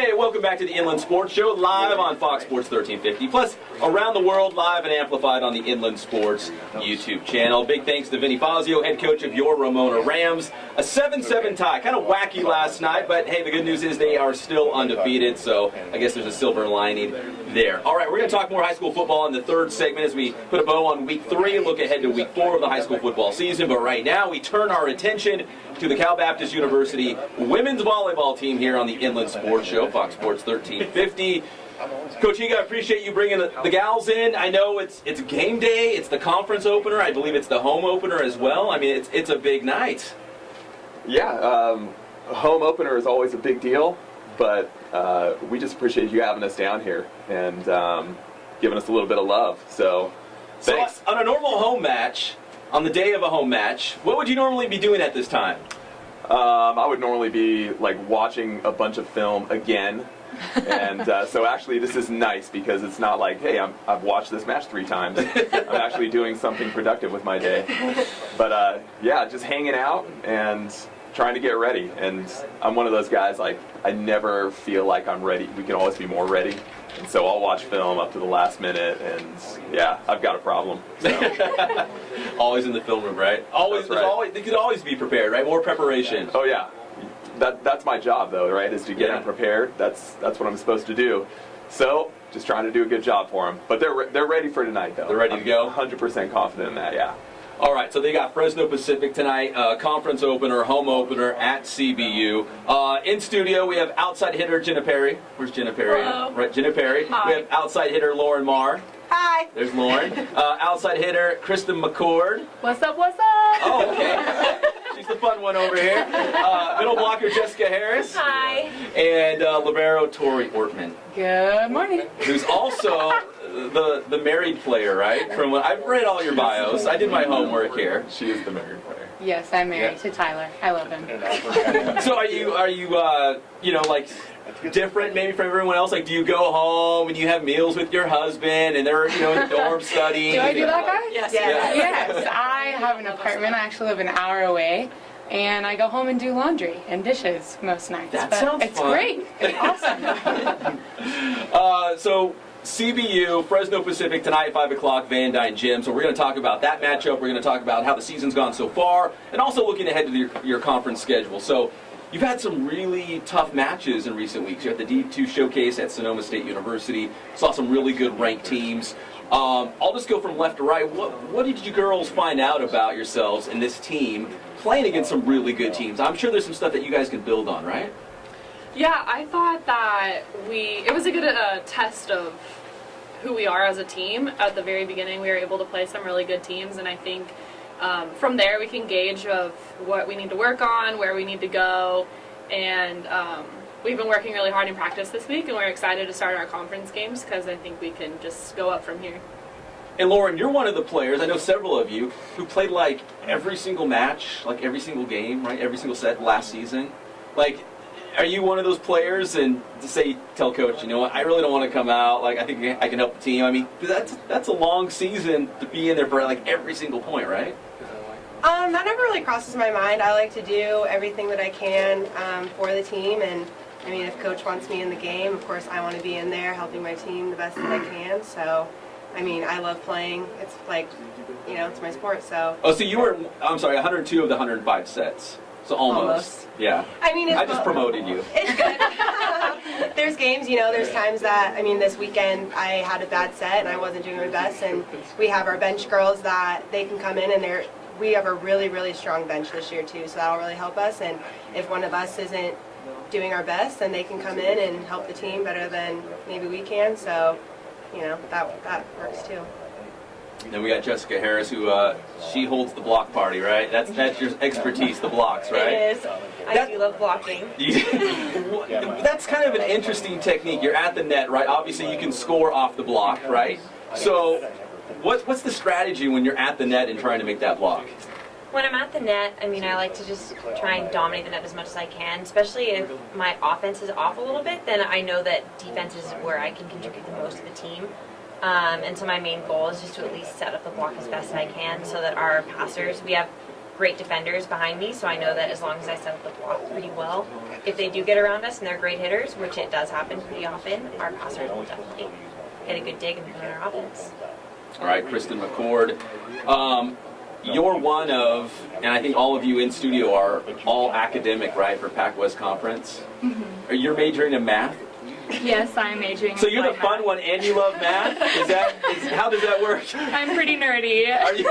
Hey, welcome back to the Inland Sports Show, live on Fox Sports 1350, plus around the world, live and amplified on the Inland Sports YouTube channel. Big thanks to Vinny Fazio, head coach of your Ramona Rams. A 7-7 tie, kind of wacky last night, but hey, the good news is they are still undefeated, so I guess there's a silver lining there. All right, we're going to talk more high school football in the third segment as we put a bow on week 3, look ahead to week 4 of the high school football season, but right now we turn our attention to the Cal Baptist University women's volleyball team here on the Inland Sports Show, Fox Sports 1350. Coach Higa, I appreciate you bringing the gals in. I know it's game day, it's the conference opener, I believe it's the home opener as well. I mean, it's a big night. Yeah, home opener is always a big deal, but we just appreciate you having us down here and giving us a little bit of love. So, thanks. So on a normal home match, on the day of a home match, what would you normally be doing at this time? I would normally be like watching a bunch of film again, and so actually this is nice because it's not like, hey, I've watched this match 3 times. I'm actually doing something productive with my day. But yeah, just hanging out and trying to get ready. And I'm one of those guys, like, I never feel like I'm ready. We can always be more ready. And so I'll watch film up to the last minute, and yeah, I've got a problem. So. Always in the film room, right? Always, right. They could always be prepared, right? More preparation. Oh yeah, that's my job though, right? Is to get them prepared. That's what I'm supposed to do. So just trying to do a good job for them. But they're ready for tonight though. They're ready to go. 100% confident in that. Yeah. All right, so they got Fresno Pacific tonight, conference opener, home opener at CBU. In studio, we have outside hitter Jenna Perry. Where's Jenna Perry? Hello. Right, Jenna Perry. Hi. We have outside hitter Lauren Marr. Hi. There's Lauren. Outside hitter Kristen McCord. What's up, what's up? Oh, okay. She's the fun one over here. Middle blocker Jessica Harris. Hi. And libero Tori Ortman. Good morning. Who's also the married player, right? From what I've read all your bios. I did my homework here. She is the married player. Yes, I'm married to Tyler. I love him. So are you like different maybe from everyone else? Like, do you go home and you have meals with your husband and they're in the dorm studying? Do I do that, guys? Yes. Yeah. Yes, I have an apartment. I actually live an hour away. And I go home and do laundry and dishes most nights. That but sounds it's fun. great. It's awesome. So CBU, Fresno Pacific tonight at 5 o'clock, Van Dyne Gym. So we're going to talk about that matchup. We're going to talk about how the season's gone so far and also looking ahead to your conference schedule. So you've had some really tough matches in recent weeks. You had the D2 showcase at Sonoma State University. Saw some really good ranked teams. I'll just go from left to right. What did you girls find out about yourselves and this team playing against some really good teams? I'm sure there's some stuff that you guys can build on, right? Yeah, I thought that it was a good test of who we are as a team. At the very beginning, we were able to play some really good teams, and I think from there we can gauge of what we need to work on, where we need to go, and we've been working really hard in practice this week, and we're excited to start our conference games because I think we can just go up from here. And Lauren, you're one of the players, I know several of you, who played like every single match, like every single game, right? Every single set last season. Like, are you one of those players and to tell coach, you know what, I really don't want to come out, like I think I can help the team? I mean, that's a long season to be in there for like every single point, right? That never really crosses my mind. I like to do everything that I can for the team, and I mean, if coach wants me in the game, of course I want to be in there helping my team the best that I can. So, I mean, I love playing. It's like, it's my sport, so. Oh, so you were, 102 of the 105 sets. So almost. Yeah. I mean, I just promoted you. It's good. There's games, there's times that, this weekend I had a bad set and I wasn't doing my best, and we have our bench girls that they can come in and we have a really, really strong bench this year too, so that'll really help us. And if one of us isn't doing our best, then they can come in and help the team better than maybe we can, so, that works too. Then we got Jessica Harris, who she holds the block party, right? That's your expertise, the blocks, right? It is. I do love blocking. That's kind of an interesting technique. You're at the net, right? Obviously, you can score off the block, right? So, what's the strategy when you're at the net and trying to make that block? When I'm at the net, I like to just try and dominate the net as much as I can, especially if my offense is off a little bit, then I know that defense is where I can contribute the most to the team. And so my main goal is just to at least set up the block as best as I can so that our passers, we have great defenders behind me, so I know that as long as I set up the block pretty well, if they do get around us and they're great hitters, which it does happen pretty often, our passers will definitely get a good dig and put on our offense. All right, Kristen McCord. You're one of, and I think all of you in studio are all academic, right, for Pac-West Conference? Are you majoring in math? Yes, I'm majoring in So you're the applied fun math. one and you love math? How does that work? I'm pretty nerdy. Are you?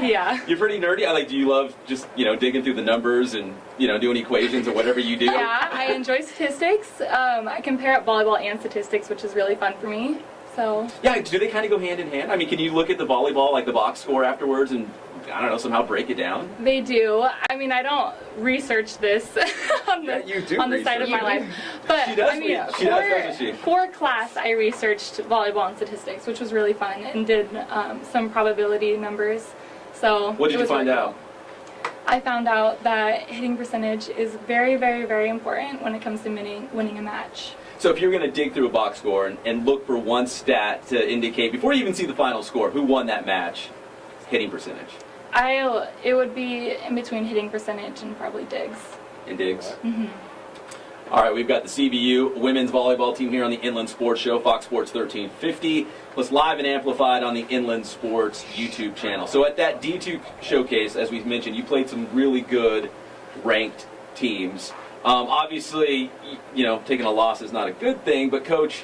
Yeah. You're pretty nerdy? Do you love just, digging through the numbers and, doing equations or whatever you do? Yeah, I enjoy statistics. I can pair up volleyball and statistics, which is really fun for me. So. Yeah, do they kind of go hand in hand? Can you look at the volleyball, like the box score afterwards and, I don't know, somehow break it down? They do. I don't research this on the side of my life. But She does, doesn't she? for class, I researched volleyball and statistics, which was really fun, and did some probability numbers. So What did it you was find really out? cool. I found out that hitting percentage is very, very, very important when it comes to winning a match. So if you're going to dig through a box score and look for one stat to indicate, before you even see the final score, who won that match, hitting percentage It would be in between hitting percentage and probably digs. and digs? All right, we've got the CBU women's volleyball team here on the Inland Sports Show, Fox Sports 1350, plus live and amplified on the Inland Sports YouTube channel. So at that D2 showcase, as we've mentioned, you played some really good ranked teams. Obviously, taking a loss is not a good thing, but Coach,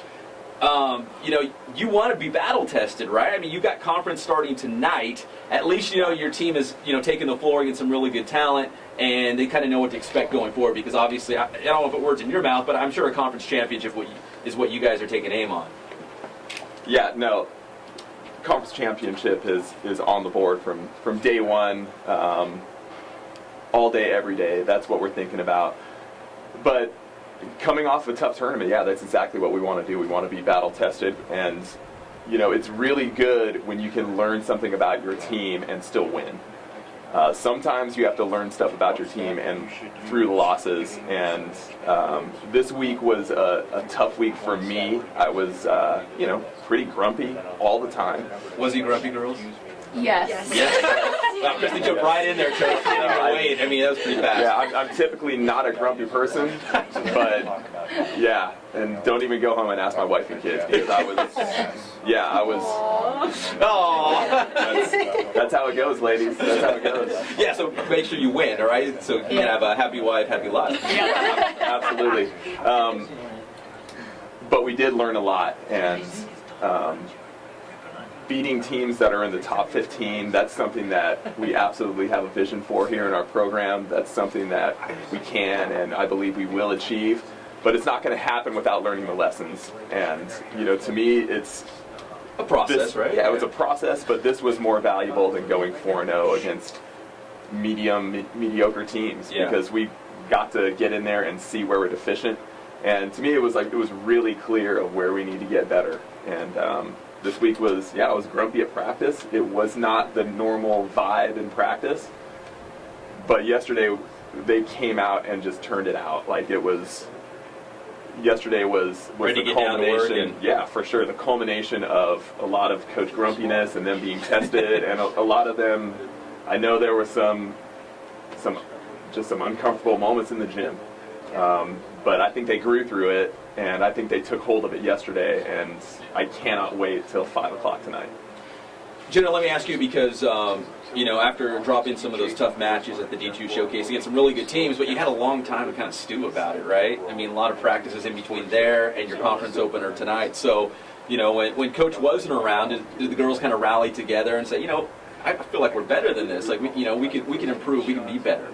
you want to be battle tested, right? You got conference starting tonight. At least, your team is, taking the floor against some really good talent, and they kind of know what to expect going forward, because obviously, I don't know if it words in your mouth, but I'm sure a conference championship is what you guys are taking aim on. Yeah, no. Conference championship is on the board from day one, all day, every day. That's what we're thinking about. But coming off a tough tournament, yeah, that's exactly what we want to do. We want to be battle tested, and it's really good when you can learn something about your team and still win. Sometimes you have to learn stuff about your team and through the losses, and this week was a tough week for me. I was pretty grumpy all the time. Was he grumpy, girls? Yes. Yeah. Wow, Kristen jumped right in there, Coach. Wait, that was pretty fast. Yeah, I'm typically not a grumpy person, but yeah, and don't even go home and ask my wife and kids, because I was. Aww. That's how it goes, ladies. That's how it goes. Yeah, so make sure you win, all right? So you can have a happy wife, happy life. Absolutely. But we did learn a lot, and beating teams that are in the top 15, that's something that we absolutely have a vision for here in our program. That's something that we can, and I believe we will achieve. But it's not going to happen without learning the lessons. And, to me, it's A process, right? Yeah, it was a process, but this was more valuable than going 4-0 against mediocre teams, because we got to get in there and see where we're deficient. And to me, it was really clear of where we need to get better. And this week was, I was grumpy at practice. It was not the normal vibe in practice. But yesterday, they came out and just turned it out. Yesterday was Ready to the get down to work culmination. and- Yeah, for sure. The culmination of a lot of Coach Grumpiness and them being tested, and a lot of them. I know there were some uncomfortable moments in the gym, but I think they grew through it, and I think they took hold of it yesterday. And I cannot wait till 5 o'clock tonight. Jenna, let me ask you, because after dropping some of those tough matches at the D2 showcase against some really good teams, but you had a long time to kind of stew about it, right? A lot of practices in between there and your conference opener tonight. So, when Coach wasn't around, did the girls kind of rally together and say, I feel like we're better than this. We can improve, we can be better.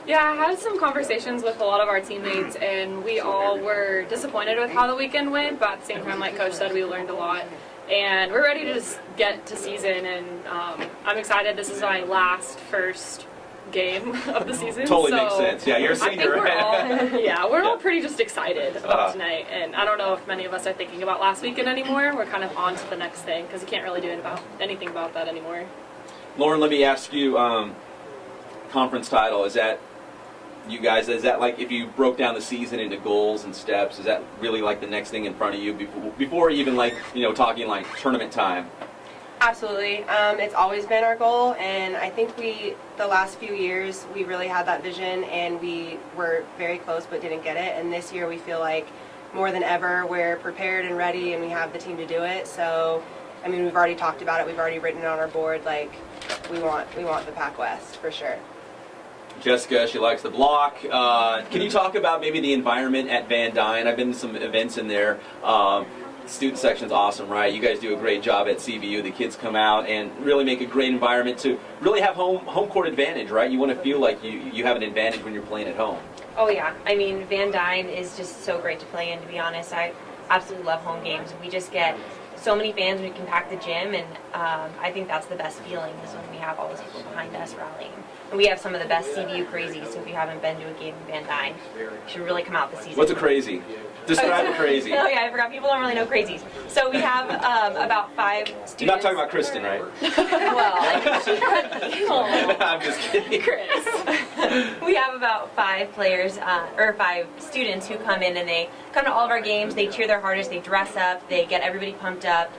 Yeah, I had some conversations with a lot of our teammates, and we all were disappointed with how the weekend went, but at the same time, like Coach said, we learned a lot. And we're ready to just get to season, and I'm excited. This is my first game of the season. Totally so makes sense. Yeah, you're a senior. We're all pretty just excited about tonight. And I don't know if many of us are thinking about last weekend anymore. We're kind of on to the next thing, because you can't really do anything about that anymore. Lauren, let me ask you, conference title, is that like, if you broke down the season into goals and steps, is that really like the next thing in front of you before even talking like tournament time? Absolutely. It's always been our goal, and I think the last few years, we really had that vision, and we were very close but didn't get it. And this year, we feel like more than ever, we're prepared and ready, and we have the team to do it. So, I mean, we've already talked about it. We've already written it on our board. Like, we want the Pac West for sure. Jessica, she likes the block. Can you talk about maybe the environment at Van Dyne? I've been to some events in there. Student section's awesome, right? You guys do a great job at CBU. The kids come out and really make a great environment to really have home court advantage, right? You want to feel like you have an advantage when you're playing at home. Oh yeah, I mean Van Dyne is just so great to play in. To be honest, I absolutely love home games. We just get so many fans. We can pack the gym, and I think that's the best feeling is when we have all those people behind us rallying. And we have some of the best CBU crazies. So if you haven't been to a game in Van Dyne, you should really come out this season. What's a crazy? Describe a crazy. Oh yeah, I forgot. People don't really know crazies. So we have about 5 students. You're not talking about Kristen, right? Well, I'm just kidding. Chris. We have about 5 players, or 5 students who come in, and they come to all of our games. They cheer their hardest. They dress up. They get everybody pumped up.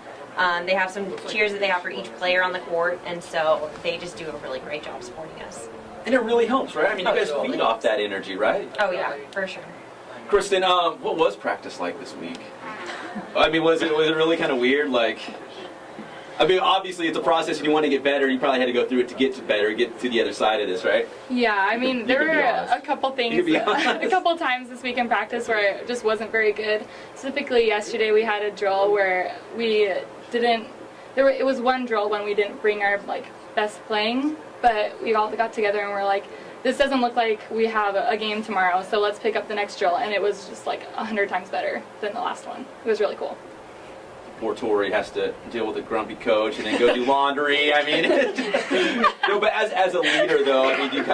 They have some cheers that they have for each player on the court, and so they just do a really great job supporting us. And it really helps, right? I mean, you guys feed off that energy, right? Oh yeah, for sure. Kristen, what was practice like this week? I mean, was it really kind of weird? Like, I mean, obviously it's a process and you want to get better. You probably had to go through it to get to the other side of this, right? Yeah, I mean, there were a couple things, a couple times this week in practice where it just wasn't very good. Specifically yesterday we had a drill where we didn't, it was one drill when we didn't bring our best playing, but we all got together and we're like, this doesn't look like we have a game tomorrow, so let's pick up the next drill. And it was just 100 times better than the last one. It was really cool. Poor Tori has to deal with a grumpy coach and then go do laundry. I mean, no, but as a leader though, I mean, do you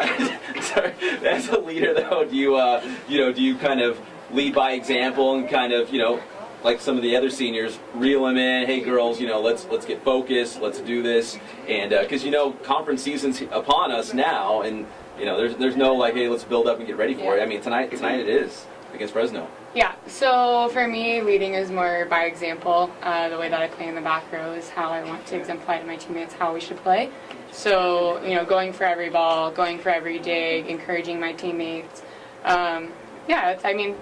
as a leader though, do you kind of lead by example and kind of, like some of the other seniors, reel them in. Hey, girls, let's get focused. Let's do this, and because conference season's upon us now, and there's no hey, let's build up and get ready for it. I mean, tonight it is against Fresno. Yeah, so for me, leading is more by example. The way that I play in the back row is how I want to exemplify to my teammates how we should play. So, going for every ball, going for every dig, encouraging my teammates. Yeah,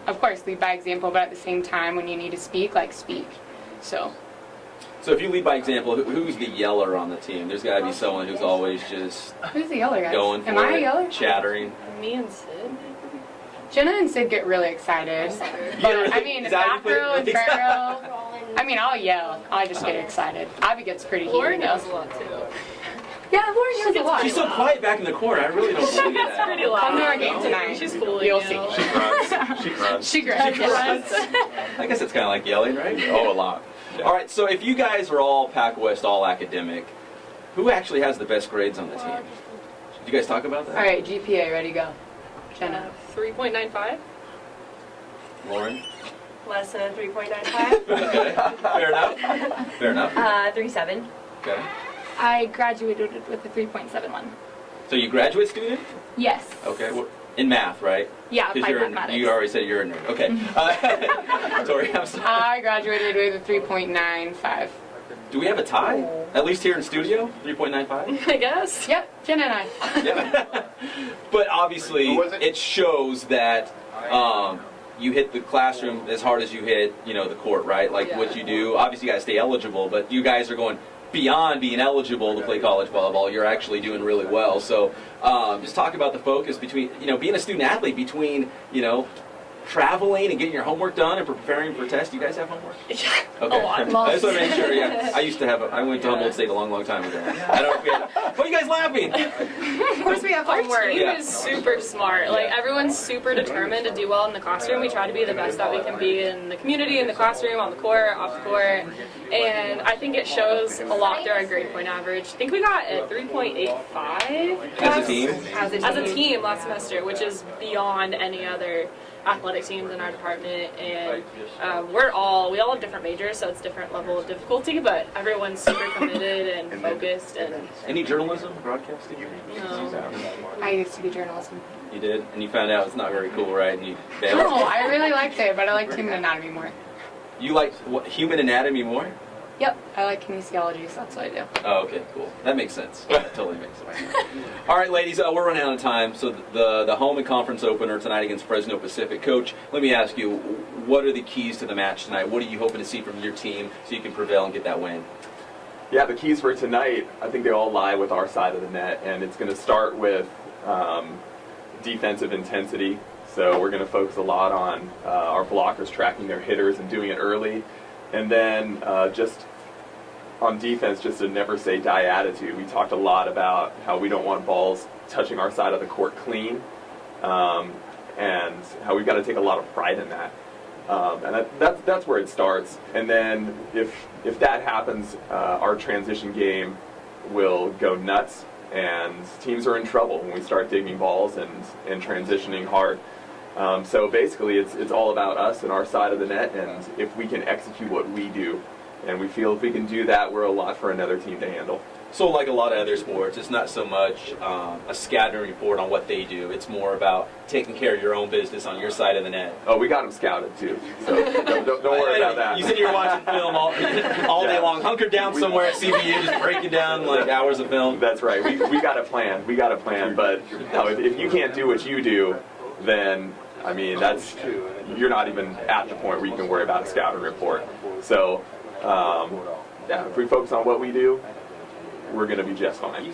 of course, lead by example, but at the same time, when you need to speak, speak. So if you lead by example, who's the yeller on the team? There's got to be someone who's always just who's the yeller, guys? Going for Am I it, a yeller? chattering. Me and Sid. Jenna and Sid get really excited. But, back row and front row, I'll yell. I just get excited. Abby gets pretty Lauren heated. knows a lot too. Yeah, Lauren knows a lot. She's so quiet back in the corner. I really don't believe That's that. pretty loud. Come to our game tonight. She's fooling You'll you. see. She grunts. She grunts. I guess it's kind of like yelling, right? Oh, a lot. Yeah. All right, so if you guys are all Pac West, all academic, who actually has the best grades on the team? Did you guys talk about that? All right, GPA, ready, go. Jenna. 3.95. Lauren? Less than a 3.95. Okay, fair enough. Fair enough. 3.7. Okay. I graduated with a 3.71. So you graduate student? Yes. Okay, in math, right? Yeah, Because applied mathematics. you already said you're a nerd. Okay. Tori, I'm sorry. I graduated with a 3.95. Do we have a tie? At least here in studio? 3.95? I guess. Yep, Jenna and I. Yeah. But obviously, it shows that you hit the classroom as hard as you hit, the court, right? What you do. Obviously, you got to stay eligible, but you guys are going beyond being eligible to play college volleyball. You're actually doing really well. So just talk about the focus between, being a student athlete, between, traveling and getting your homework done and preparing for tests. Do you guys have homework? Yeah, Okay. a lot. I just want to make sure, yeah. I used to have I went to Humboldt State a long, long time ago. I don't know if we had, what are you guys laughing? Of course we have Our homework. team Yeah. is super smart. Everyone's super determined to do well in the classroom. We try to be the best that we can be in the community, in the classroom, on the court, off the court. And I think it shows a lot through our grade point average. I think we got a 3.85 As a team? As as a team last semester, which is beyond any other athletic teams in our department, and we all have different majors, so it's different level of difficulty, but everyone's super committed and focused. And Any journalism, broadcasting? I used to be journalism. You did? And you found out it's not very cool, right? And you failed? No, I really liked it, but I liked human anatomy more. You like human anatomy more? Yep, I like kinesiology, so that's what I do. Oh, okay, cool. That makes sense. That totally makes sense. All right, ladies, we're running out of time. So the home and conference opener tonight against Fresno Pacific. Coach, let me ask you, what are the keys to the match tonight? What are you hoping to see from your team so you can prevail and get that win? Yeah, the keys for tonight, I think they all lie with our side of the net, and it's going to start with defensive intensity. So we're going to focus a lot on our blockers tracking their hitters and doing it early. And then just on defense, just a never say die attitude. We talked a lot about how we don't want balls touching our side of the court clean, and how we've got to take a lot of pride in that. And that's where it starts. And then if that happens, our transition game will go nuts, and teams are in trouble when we start digging balls and transitioning hard. So basically, it's all about us and our side of the net, and if we can execute what we do, and we feel if we can do that, we're a lot for another team to handle. So like a lot of other sports, it's not so much a scattering report on what they do. It's more about taking care of your own business on your side of the net. Oh, we got them scouted, too, so don't worry about that. You said you were watching film all day long, hunkered down somewhere at CBU, just breaking down like hours of film. That's right. We got a plan. We got a plan, but no, if you can't do what you do, then I mean, you're not even at the point where you can worry about a scouting report. So, yeah, if we focus on what we do, we're going to be just fine.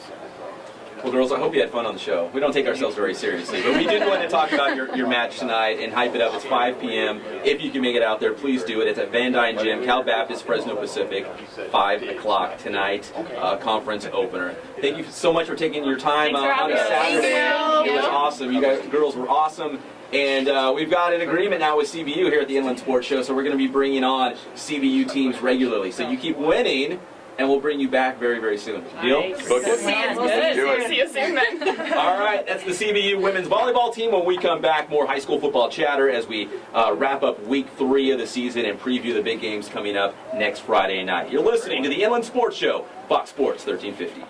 Well, girls, I hope you had fun on the show. We don't take ourselves very seriously, but we did want to talk about your match tonight and hype it up. It's 5 p.m. If you can make it out there, please do it. It's at Van Dyne Gym, Cal Baptist, Fresno Pacific, 5 o'clock tonight, conference opener. Thank you so much for taking your time on a Saturday. Thank you. It was awesome. You guys, girls were awesome. And we've got an agreement now with CBU here at the Inland Sports Show, so we're going to be bringing on CBU teams regularly. So you keep winning, and we'll bring you back very, very soon. Deal? Nice. Book it. Sounds We'll good. see you soon then. All right, that's the CBU women's volleyball team. When we come back, more high school football chatter as we wrap up week 3 of the season and preview the big games coming up next Friday night. You're listening to the Inland Sports Show, Fox Sports 1350.